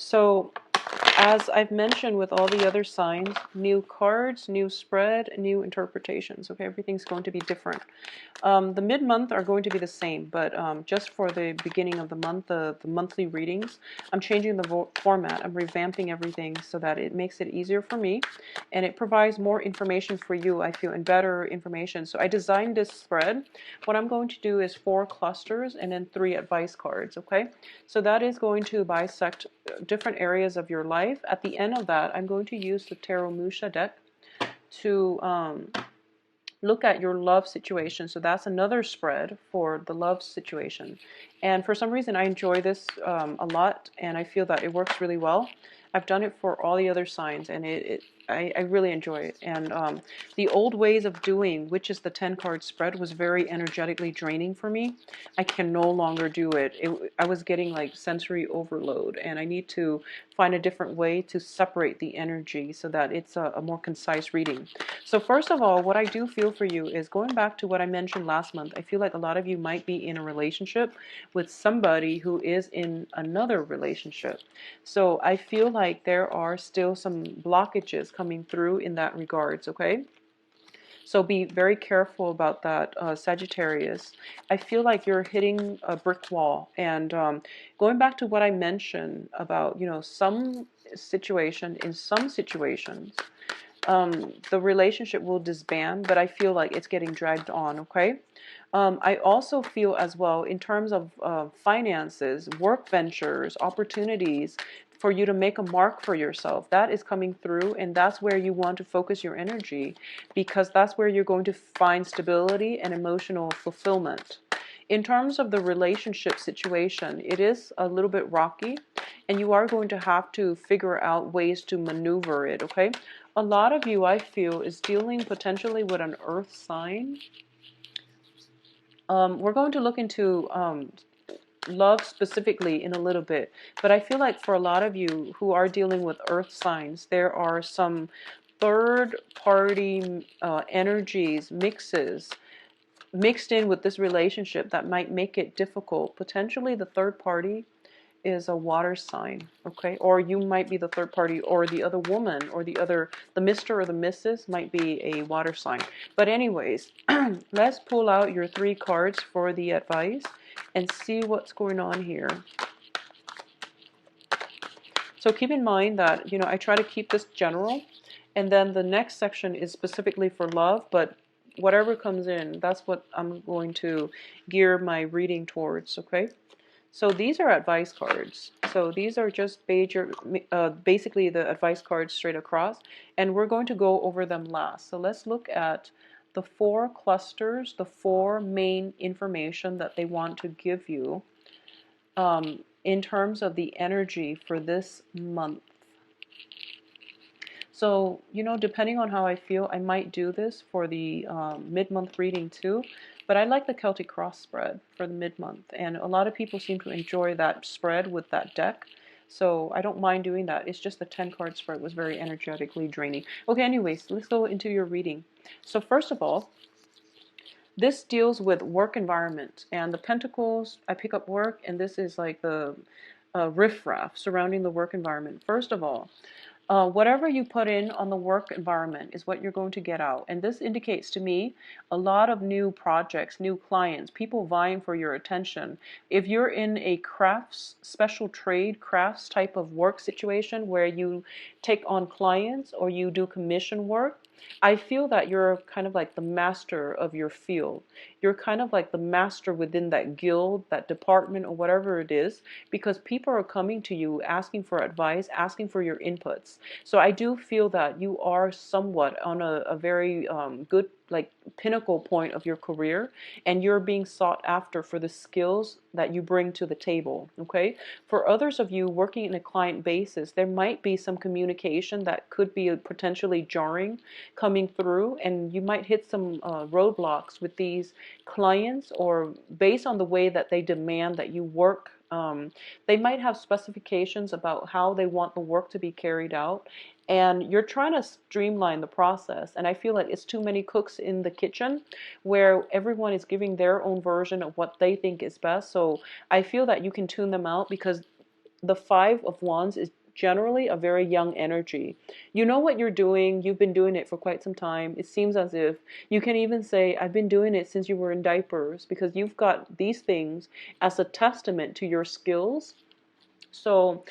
So as I've mentioned with all the other signs, new cards, new spread, new interpretations. Okay, everything's going to be different. The mid-month are going to be the same, but just for the beginning of the month, the monthly readings, I'm changing the format. I'm revamping everything so that it makes it easier for me, and it provides more information for you, I feel, and better information. So I designed this spread. What I'm going to do is 4 clusters and then 3 advice cards, okay? So that is going to bisect different areas of your life. At the end of that, I'm going to use the Tarot Musha deck to look at your love situation. So that's another spread for the love situation. And for some reason, I enjoy this a lot, and I feel that it works really well. I've done it for all the other signs, and I really enjoy it. And the old ways of doing, which is the 10 card spread, was very energetically draining for me. I can no longer do it. I was getting like sensory overload, and I need to find a different way to separate the energy so that it's a more concise reading. So first of all, what I do feel for you is going back to what I mentioned last month. I feel like a lot of you might be in a relationship with somebody who is in another relationship. So I feel like there are still some blockages coming through in that regards, okay? So be very careful about that, Sagittarius. I feel like you're hitting a brick wall. And going back to what I mentioned about, you know, some situation, in some situations, the relationship will disband, but I feel like it's getting dragged on, okay? I also feel as well, in terms of finances, work ventures, opportunities, for you to make a mark for yourself, that is coming through, and that's where you want to focus your energy, because that's where you're going to find stability and emotional fulfillment. In terms of the relationship situation, it is a little bit rocky, and you are going to have to figure out ways to maneuver it, okay? A lot of you, I feel, is dealing potentially with an earth sign. We're going to look into love specifically in a little bit, but I feel like for a lot of you who are dealing with earth signs, there are some third party energies, mixed in with this relationship that might make it difficult. Potentially the third party is a water sign, okay? Or you might be the third party, or the other woman, or the Mr. or the Mrs. might be a water sign. But anyways, let's pull out your 3 cards for the advice and see what's going on here. So keep in mind that, you know, I try to keep this general, and then the next section is specifically for love, but whatever comes in, that's what I'm going to gear my reading towards, okay? So these are advice cards. So these are just basically the advice cards straight across, and we're going to go over them last. So let's look at the 4 clusters, the 4 main information that they want to give you in terms of the energy for this month. So, you know, depending on how I feel, I might do this for the mid-month reading too. But I like the Celtic Cross spread for the mid-month. And a lot of people seem to enjoy that spread with that deck. So I don't mind doing that. It's just the 10-card spread was very energetically draining. Okay, anyways, let's go into your reading. So first of all, this deals with work environment. And the Pentacles, I pick up work, and this is like the riffraff surrounding the work environment. First of all, whatever you put in on the work environment is what you're going to get out. And this indicates to me a lot of new projects, new clients, people vying for your attention. If you're in a crafts, special trade, crafts type of work situation where you take on clients or you do commission work, I feel that you're kind of like the master of your field. You're kind of like the master within that guild, that department, or whatever it is, because people are coming to you asking for advice, asking for your inputs. So I do feel that you are somewhat on a very good, like, pinnacle point of your career, and you're being sought after for the skills that you bring to the table, okay? For others of you working in a client basis, there might be some communication that could be potentially jarring coming through, and you might hit some roadblocks with these clients, or based on the way that they demand that you work. They might have specifications about how they want the work to be carried out, and you're trying to streamline the process, and I feel like it's too many cooks in the kitchen where everyone is giving their own version of what they think is best. So I feel that you can tune them out, because the Five of Wands is generally a very young energy. You know what you're doing. You've been doing it for quite some time. It seems as if you can even say, I've been doing it since you were in diapers, because you've got these things as a testament to your skills. So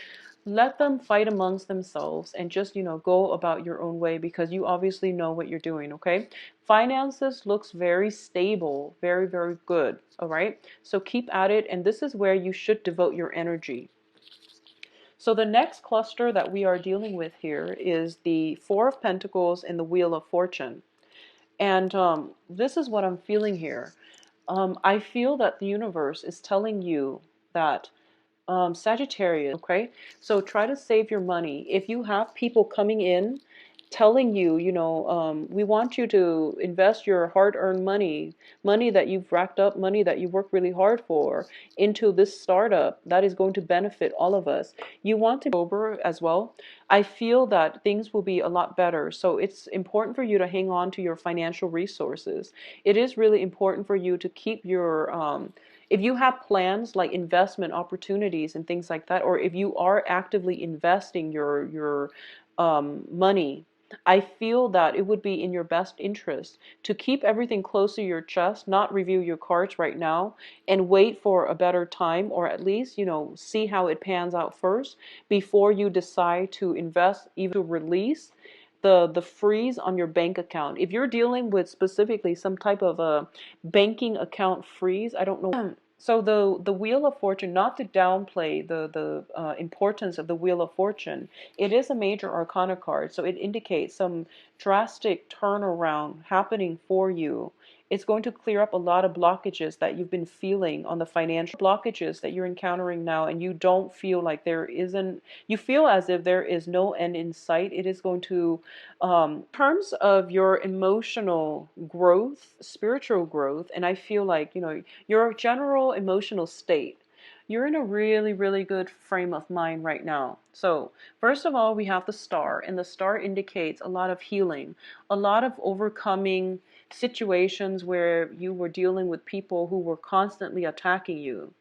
let them fight amongst themselves and just, go about your own way, because you obviously know what you're doing, okay? Finances looks very stable, very, very good, all right? So keep at it, and this is where you should devote your energy. So the next cluster that we are dealing with here is the Four of Pentacles and the Wheel of Fortune. And this is what I'm feeling here. I feel that the universe is telling you that Sagittarius, okay? So try to save your money. If you have people coming in telling you, we want you to invest your hard-earned money, money that you've racked up, money that you worked really hard for, into this startup that is going to benefit all of us. You want to be sober as well. I feel that things will be a lot better. So it's important for you to hang on to your financial resources. It is really important for you to keep your if you have plans like investment opportunities and things like that, or if you are actively investing your money, I feel that it would be in your best interest to keep everything close to your chest, not review your cards right now, and wait for a better time, or at least, see how it pans out first before you decide to invest, even to release the freeze on your bank account. If you're dealing with specifically some type of a banking account freeze, I don't know. So the Wheel of Fortune, not to downplay the importance of the Wheel of Fortune, it is a major arcana card, so it indicates some drastic turnaround happening for you. It's going to clear up a lot of blockages that you've been feeling on the financial blockages that you're encountering now, and you don't feel like you feel as if there is no end in sight. It is going to, in terms of your emotional growth, spiritual growth, and I feel like, your general emotional state, you're in a really, really good frame of mind right now. So first of all, we have the star, and the star indicates a lot of healing, a lot of overcoming situations where you were dealing with people who were constantly attacking you.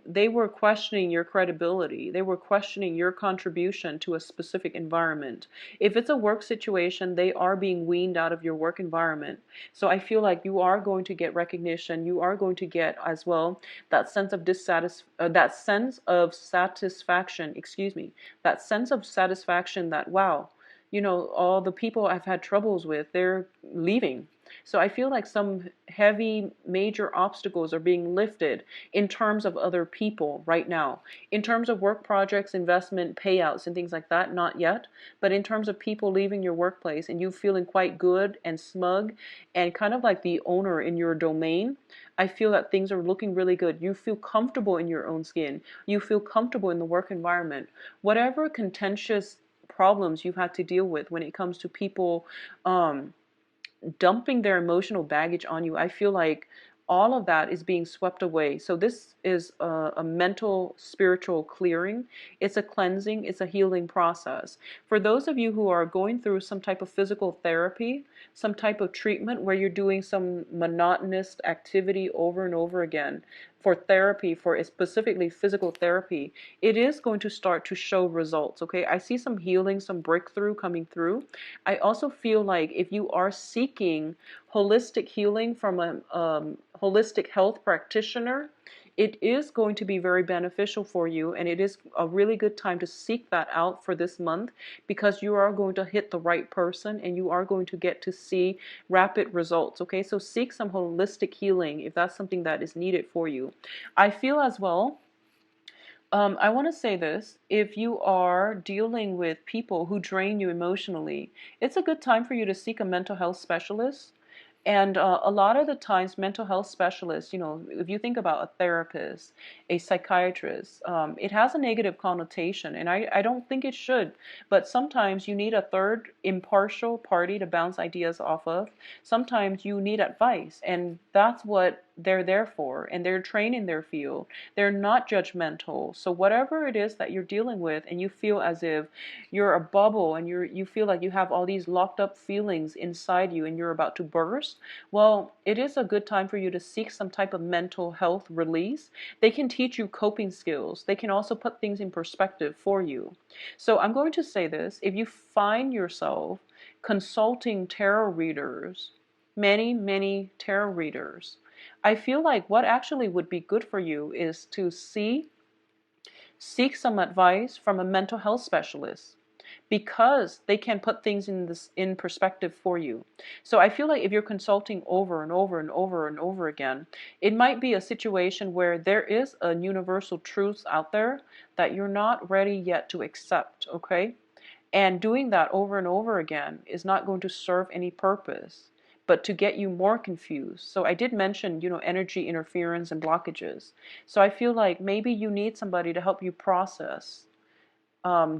They were questioning your credibility. They were questioning your contribution to a specific environment. If it's a work situation, they are being weaned out of your work environment. So I feel like you are going to get recognition. You are going to get as well that sense of satisfaction, excuse me, that sense of satisfaction that, wow, all the people I've had troubles with, they're leaving. So I feel like some heavy major obstacles are being lifted in terms of other people right now. In terms of work projects, investment, payouts, and things like that, not yet. But in terms of people leaving your workplace and you feeling quite good and smug and kind of like the owner in your domain, I feel that things are looking really good. You feel comfortable in your own skin. You feel comfortable in the work environment. Whatever contentious problems you've had to deal with when it comes to people dumping their emotional baggage on you, I feel like all of that is being swept away. So this is a mental, spiritual clearing. It's a cleansing. It's a healing process. For those of you who are going through some type of physical therapy, some type of treatment where you're doing some monotonous activity over and over again, for therapy, for specifically physical therapy, it is going to start to show results, okay? I see some healing, some breakthrough coming through. I also feel like if you are seeking holistic healing from a holistic health practitioner, it is going to be very beneficial for you, and it is a really good time to seek that out for this month, because you are going to hit the right person and you are going to get to see rapid results, okay? So seek some holistic healing if that's something that is needed for you. I feel as well, I want to say this, if you are dealing with people who drain you emotionally, it's a good time for you to seek a mental health specialist. And a lot of the times, mental health specialists, if you think about a therapist, a psychiatrist, it has a negative connotation, and I don't think it should. But sometimes you need a third impartial party to bounce ideas off of. Sometimes you need advice, and that's what they're there for, and they're trained in their field. They're not judgmental. So whatever it is that you're dealing with and you feel as if you're a bubble and you feel like you have all these locked up feelings inside you and you're about to burst, well, it is a good time for you to seek some type of mental health release. They can teach you coping skills. They can also put things in perspective for you. So I'm going to say this: if you find yourself consulting tarot readers, many tarot readers, I feel like what actually would be good for you is to seek some advice from a mental health specialist, because they can put things in perspective for you. So I feel like if you're consulting over and over and over and over again, it might be a situation where there is a universal truth out there that you're not ready yet to accept, okay? And doing that over and over again is not going to serve any purpose, but to get you more confused. So I did mention, energy interference and blockages. So I feel like maybe you need somebody to help you process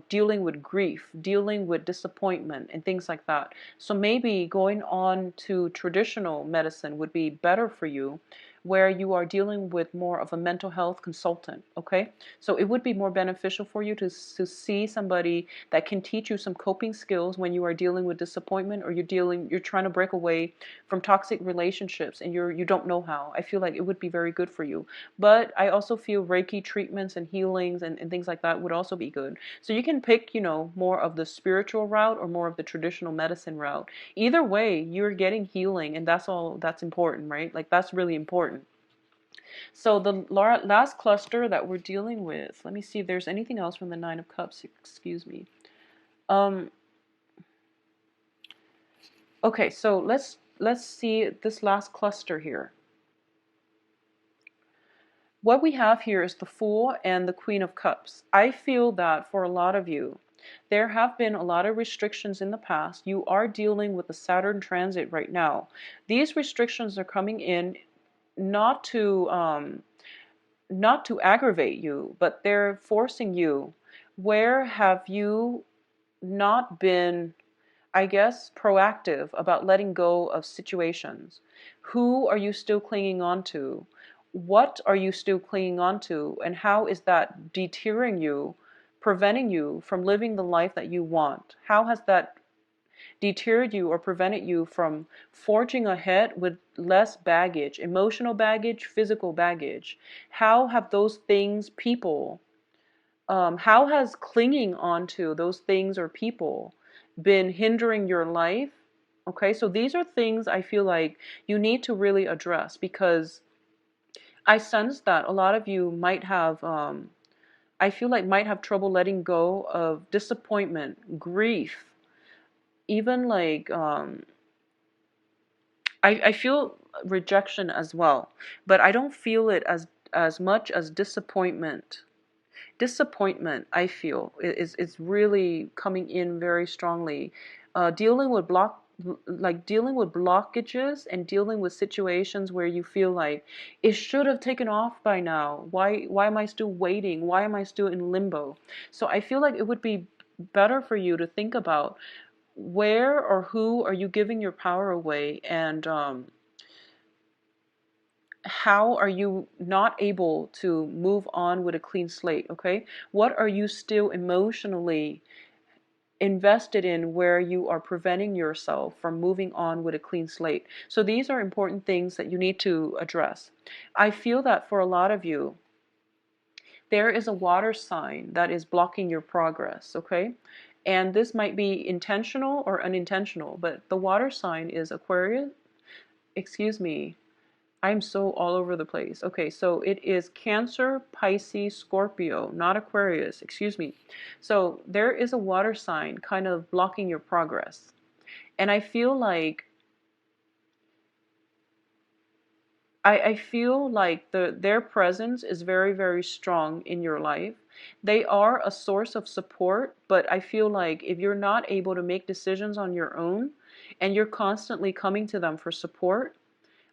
dealing with grief, dealing with disappointment, and things like that. So maybe going on to traditional medicine would be better for you, where you are dealing with more of a mental health consultant, okay? So it would be more beneficial for you to see somebody that can teach you some coping skills when you are dealing with disappointment, or you're trying to break away from toxic relationships and you don't know how. I feel like it would be very good for you. But I also feel Reiki treatments and healings and things like that would also be good. So you can pick, more of the spiritual route or more of the traditional medicine route. Either way, you're getting healing, and that's important, right? Like, that's really important. So the last cluster that we're dealing with, let me see if there's anything else from the Nine of Cups, excuse me. Okay, so let's see this last cluster here. What we have here is the Fool and the Queen of Cups. I feel that for a lot of you, there have been a lot of restrictions in the past. You are dealing with the Saturn transit right now. These restrictions are coming in not to aggravate you, but they're forcing you. Where have you not been, I guess, proactive about letting go of situations? Who are you still clinging on to? What are you still clinging on to? And how is that deterring you, preventing you from living the life that you want? How has that deterred you or prevented you from forging ahead with less baggage, emotional baggage, physical baggage? How have those things, people, how has clinging on to those things or people been hindering your life? Okay, so these are things I feel like you need to really address, because I sense that a lot of you might have, I feel like might have trouble letting go of disappointment, grief, even like, I feel rejection as well, but I don't feel it as much as disappointment. Disappointment, I feel, is really coming in very strongly. Dealing with dealing with blockages and dealing with situations where you feel like it should have taken off by now. Why am I still waiting? Why am I still in limbo? So I feel like it would be better for you to think about where or who are you giving your power away, and how are you not able to move on with a clean slate, okay? What are you still emotionally invested in, where you are preventing yourself from moving on with a clean slate? So these are important things that you need to address. I feel that for a lot of you, there is a water sign that is blocking your progress, okay? And this might be intentional or unintentional, but the water sign is Aquarius, excuse me, I'm so all over the place. Okay, so it is Cancer, Pisces, Scorpio, not Aquarius, excuse me. So there is a water sign kind of blocking your progress. And I feel like I feel like their presence is very strong in your life. They are a source of support, but I feel like if you're not able to make decisions on your own and you're constantly coming to them for support,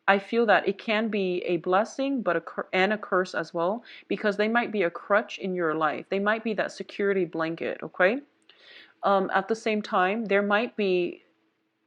I feel that it can be a blessing, but and a curse as well, because they might be a crutch in your life. They might be that security blanket, okay? At the same time, there might be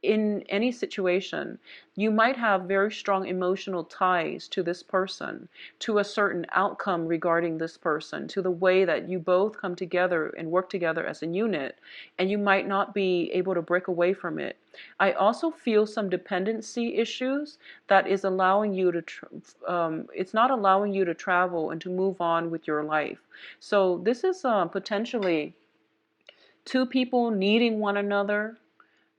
in any situation, you might have very strong emotional ties to this person, to a certain outcome regarding this person, to the way that you both come together and work together as a unit, and you might not be able to break away from it. I also feel some dependency issues that is allowing you to, it's not allowing you to travel and to move on with your life. So this is potentially two people needing one another,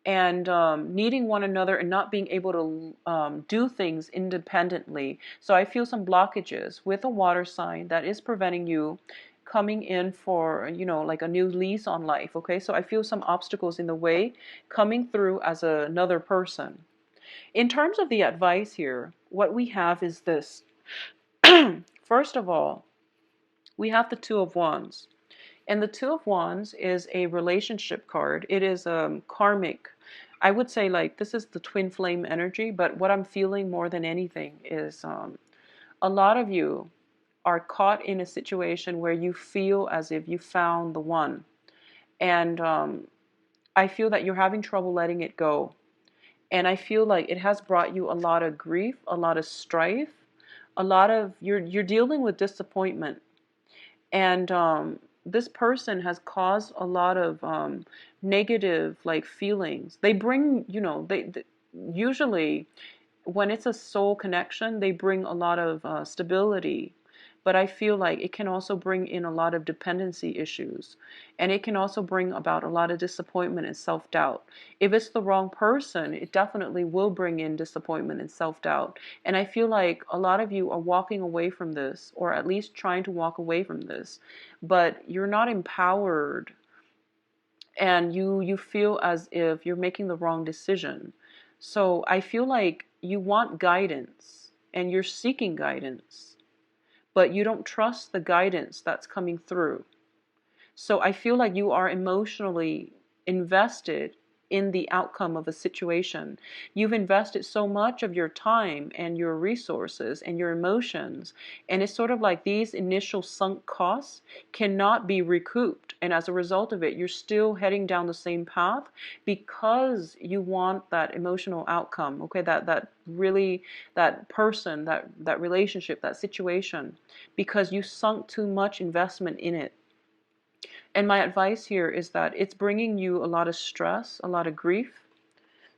and needing one another and not being able to do things independently. So I feel some blockages with a water sign that is preventing you coming in for, like a new lease on life. Okay, so I feel some obstacles in the way coming through as another person. In terms of the advice here, what we have is this. First of all, we have the Two of Wands. And the Two of Wands is a relationship card. It is karmic. I would say, like, this is the twin flame energy, but what I'm feeling more than anything is a lot of you are caught in a situation where you feel as if you found the one. And I feel that you're having trouble letting it go. And I feel like it has brought you a lot of grief, a lot of strife, a lot of, you're dealing with disappointment. And this person has caused a lot of negative, like, feelings. They bring, they usually when it's a soul connection, they bring a lot of stability. But I feel like it can also bring in a lot of dependency issues. And it can also bring about a lot of disappointment and self-doubt. If it's the wrong person, it definitely will bring in disappointment and self-doubt. And I feel like a lot of you are walking away from this, or at least trying to walk away from this. But you're not empowered, and you feel as if you're making the wrong decision. So I feel like you want guidance and you're seeking guidance, but you don't trust the guidance that's coming through. So I feel like you are emotionally invested in the outcome of a situation. You've invested so much of your time and your resources and your emotions, and it's sort of like these initial sunk costs cannot be recouped. And as a result of it, you're still heading down the same path because you want that emotional outcome, okay? That really, that person, that relationship, that situation, because you sunk too much investment in it. And my advice here is that it's bringing you a lot of stress, a lot of grief.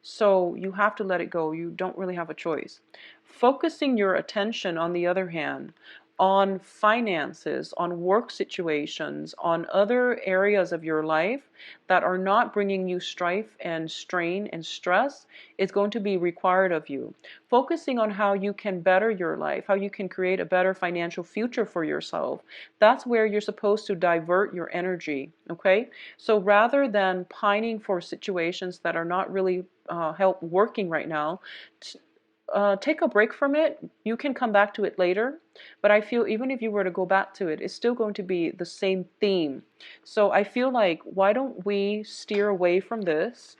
So you have to let it go. You don't really have a choice. Focusing your attention, on the other hand, on finances, on work situations, on other areas of your life that are not bringing you strife and strain and stress is going to be required of you. Focusing on how you can better your life, how you can create a better financial future for yourself, that's where you're supposed to divert your energy, okay? So rather than pining for situations that are not really help working right now, take a break from it. You can come back to it later, but I feel even if you were to go back to it, it's still going to be the same theme. So I feel like, why don't we steer away from this?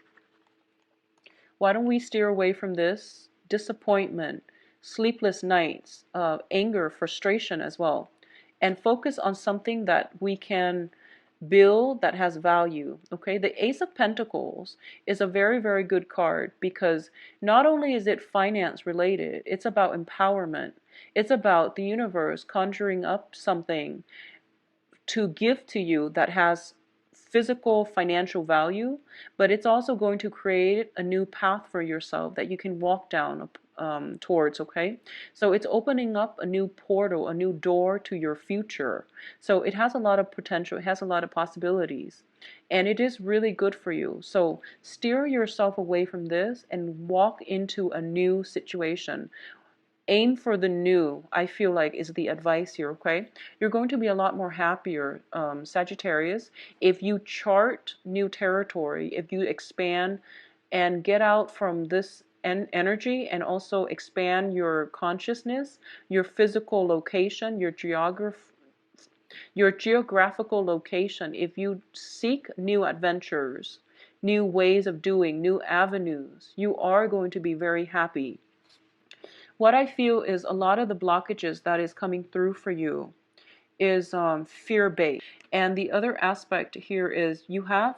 Why don't we steer away from this disappointment, sleepless nights, anger, frustration as well, and focus on something that we can build that has value. Okay, the Ace of Pentacles is a very, very good card because not only is it finance related, it's about empowerment. It's about the universe conjuring up something to give to you that has physical financial value, but it's also going to create a new path for yourself that you can walk down towards, okay? So it's opening up a new portal, a new door to your future. So it has a lot of potential, it has a lot of possibilities, and it is really good for you. So steer yourself away from this and walk into a new situation. Aim for the new, I feel like, is the advice here, okay? You're going to be a lot more happier, Sagittarius, if you chart new territory, if you expand and get out from this energy and also expand your consciousness, your physical location, your geographical location. If you seek new adventures, new ways of doing, new avenues, you are going to be very happy. What I feel is a lot of the blockages that is coming through for you is fear-based. And the other aspect here is you have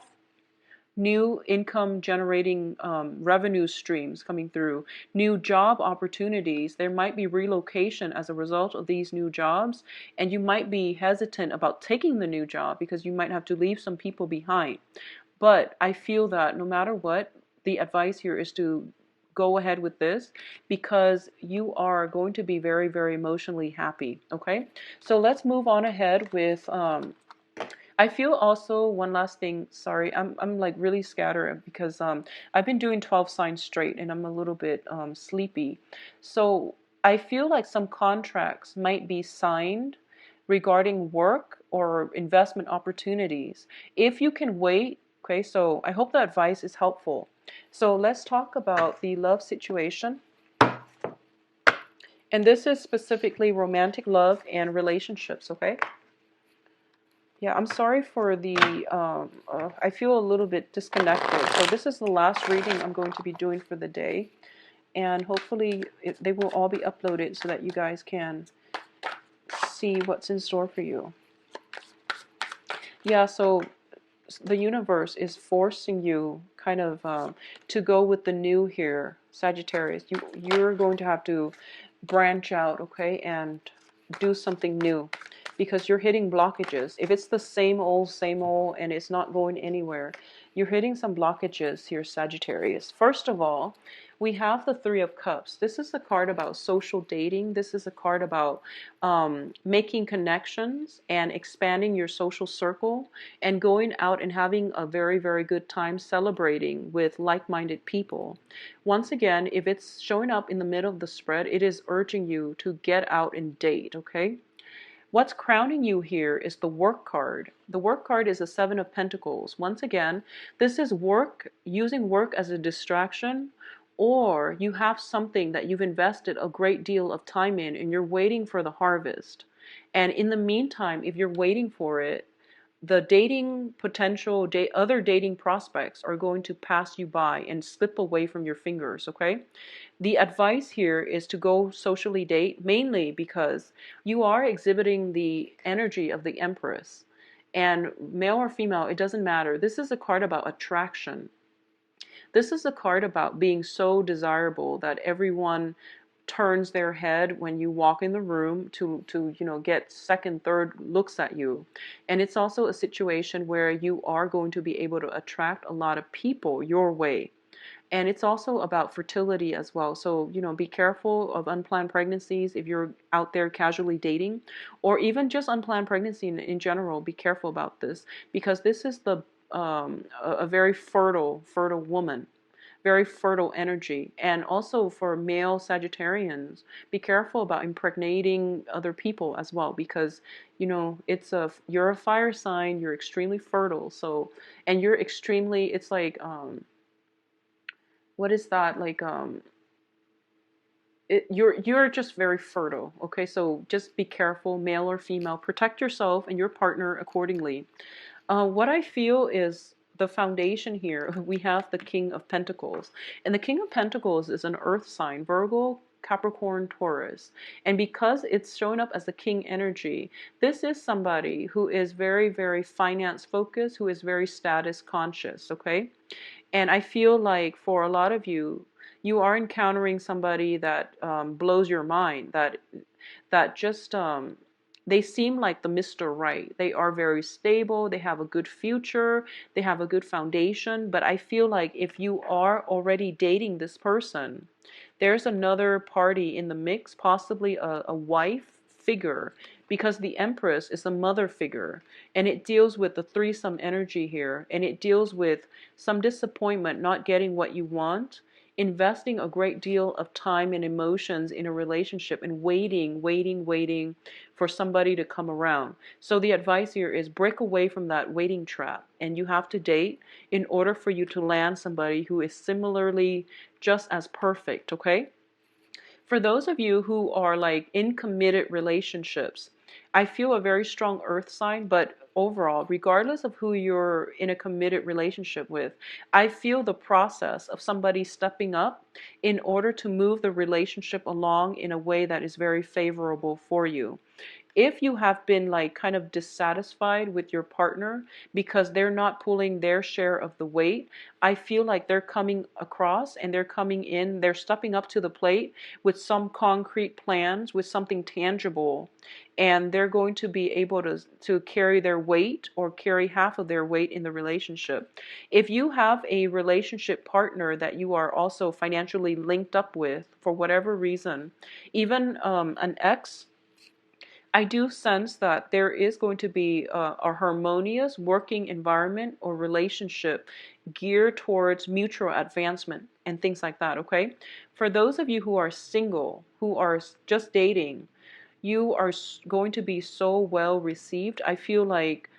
new income generating revenue streams coming through, new job opportunities. There might be relocation as a result of these new jobs, and you might be hesitant about taking the new job because you might have to leave some people behind. But I feel that no matter what, the advice here is to go ahead with this because you are going to be very, very emotionally happy. Okay, so let's move on ahead with I feel also one last thing. Sorry, I'm like really scattered because I've been doing 12 signs straight and I'm a little bit sleepy. So I feel like some contracts might be signed regarding work or investment opportunities. If you can wait, okay, so I hope the advice is helpful. So let's talk about the love situation. And this is specifically romantic love and relationships, okay? Yeah, I'm sorry for the, I feel a little bit disconnected. So this is the last reading I'm going to be doing for the day. And hopefully they will all be uploaded so that you guys can see what's in store for you. Yeah, so the universe is forcing you kind of to go with the new here, Sagittarius. You're going to have to branch out, okay, and do something new because you're hitting blockages. If it's the same old, and it's not going anywhere, you're hitting some blockages here, Sagittarius. First of all, we have the Three of Cups. This is a card about social dating. This is a card about making connections and expanding your social circle and going out and having a very, very good time celebrating with like-minded people. Once again, if it's showing up in the middle of the spread, it is urging you to get out and date, okay? What's crowning you here is the work card. The work card is a Seven of Pentacles. Once again, this is work, using work as a distraction, or you have something that you've invested a great deal of time in and you're waiting for the harvest. And in the meantime, if you're waiting for it, the dating potential, other dating prospects are going to pass you by and slip away from your fingers, okay? The advice here is to go socially date, mainly because you are exhibiting the energy of the Empress. And male or female, it doesn't matter. This is a card about attraction. This is a card about being so desirable that everyone turns their head when you walk in the room to get second, third looks at you. And it's also a situation where you are going to be able to attract a lot of people your way. And it's also about fertility as well. So, be careful of unplanned pregnancies if you're out there casually dating, or even just unplanned pregnancy in general. Be careful about this because this is a very fertile woman, very fertile energy. And also for male Sagittarians, be careful about impregnating other people as well because you're a fire sign, you're extremely fertile. So, and you're extremely, it's like what is that like you're just very fertile, okay? So just be careful, male or female, protect yourself and your partner accordingly. What I feel is the foundation here, we have the King of Pentacles, and the King of Pentacles is an earth sign, Virgo, Capricorn, Taurus. And because it's showing up as the king energy, this is somebody who is very, very finance focused, who is very status conscious, okay? And I feel like for a lot of you, you are encountering somebody that blows your mind, that just they seem like the Mr. Right. They are very stable, they have a good future, they have a good foundation. But I feel like if you are already dating this person, there's another party in the mix, possibly a wife figure, because the Empress is a mother figure, and it deals with the threesome energy here, and it deals with some disappointment, not getting what you want, investing a great deal of time and emotions in a relationship, and waiting for somebody to come around. So the advice here is break away from that waiting trap, and you have to date in order for you to land somebody who is similarly just as perfect, okay? For those of you who are like in committed relationships, I feel a very strong earth sign, but overall, regardless of who you're in a committed relationship with, I feel the process of somebody stepping up in order to move the relationship along in a way that is very favorable for you. If you have been like kind of dissatisfied with your partner because they're not pulling their share of the weight, I feel like they're coming across and they're coming in, they're stepping up to the plate with some concrete plans, with something tangible, and they're going to be able to carry their weight or carry half of their weight in the relationship. If you have a relationship partner that you are also financially linked up with for whatever reason, even an ex, I do sense that there is going to be a harmonious working environment or relationship geared towards mutual advancement and things like that, okay? For those of you who are single, who are just dating, you are going to be so well received. I feel like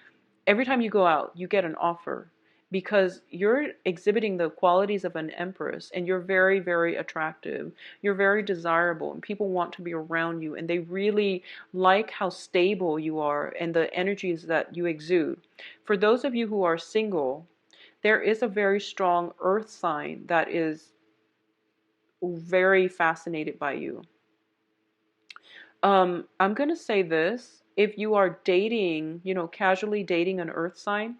every time you go out, you get an offer because you're exhibiting the qualities of an empress and you're very, very attractive. You're very desirable and people want to be around you and they really like how stable you are and the energies that you exude. For those of you who are single, there is a very strong earth sign that is very fascinated by you. I'm going to say this. If you are dating, casually dating an earth sign,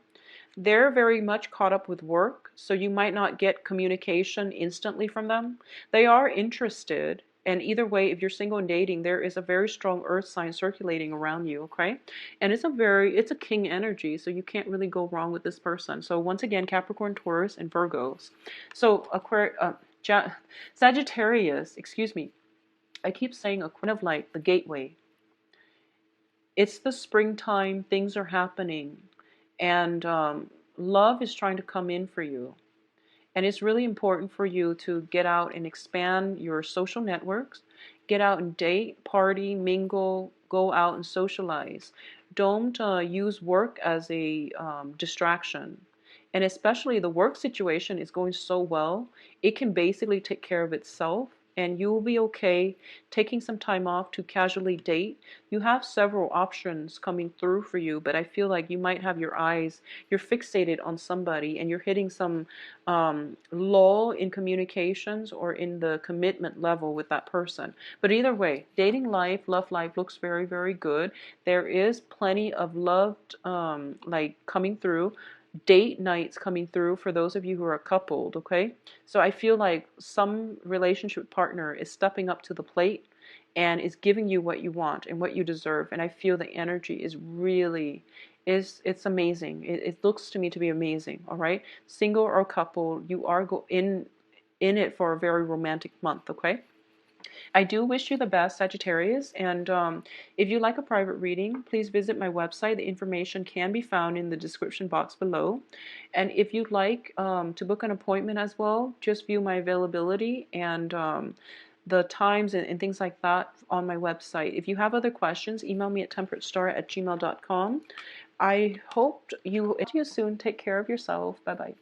they're very much caught up with work, so you might not get communication instantly from them. They are interested, and either way, if you're single and dating, there is a very strong earth sign circulating around you, okay? And it's a king energy, so you can't really go wrong with this person. So once again, Capricorn, Taurus, and Virgos. So Sagittarius, excuse me. I keep saying a kind of like the gateway. It's the springtime, things are happening, and love is trying to come in for you. And it's really important for you to get out and expand your social networks, get out and date, party, mingle, go out and socialize. Don't use work as a distraction. And especially the work situation is going so well, it can basically take care of itself and you will be okay taking some time off to casually date. You have several options coming through for you, but I feel like you might have you're fixated on somebody and you're hitting some lull in communications or in the commitment level with that person. But either way, dating life, love life looks very, very good. There is plenty of love like coming through, date nights coming through for those of you who are coupled, okay? So I feel like some relationship partner is stepping up to the plate and is giving you what you want and what you deserve. And I feel the energy is really, it's amazing. It looks to me to be amazing, all right? Single or couple, you are in it for a very romantic month, okay? I do wish you the best, Sagittarius, and if you like a private reading, please visit my website. The information can be found in the description box below. And if you'd like to book an appointment as well, just view my availability and the times and things like that on my website. If you have other questions, email me at temperatestar@gmail.com. I hope you soon. Take care of yourself. Bye-bye.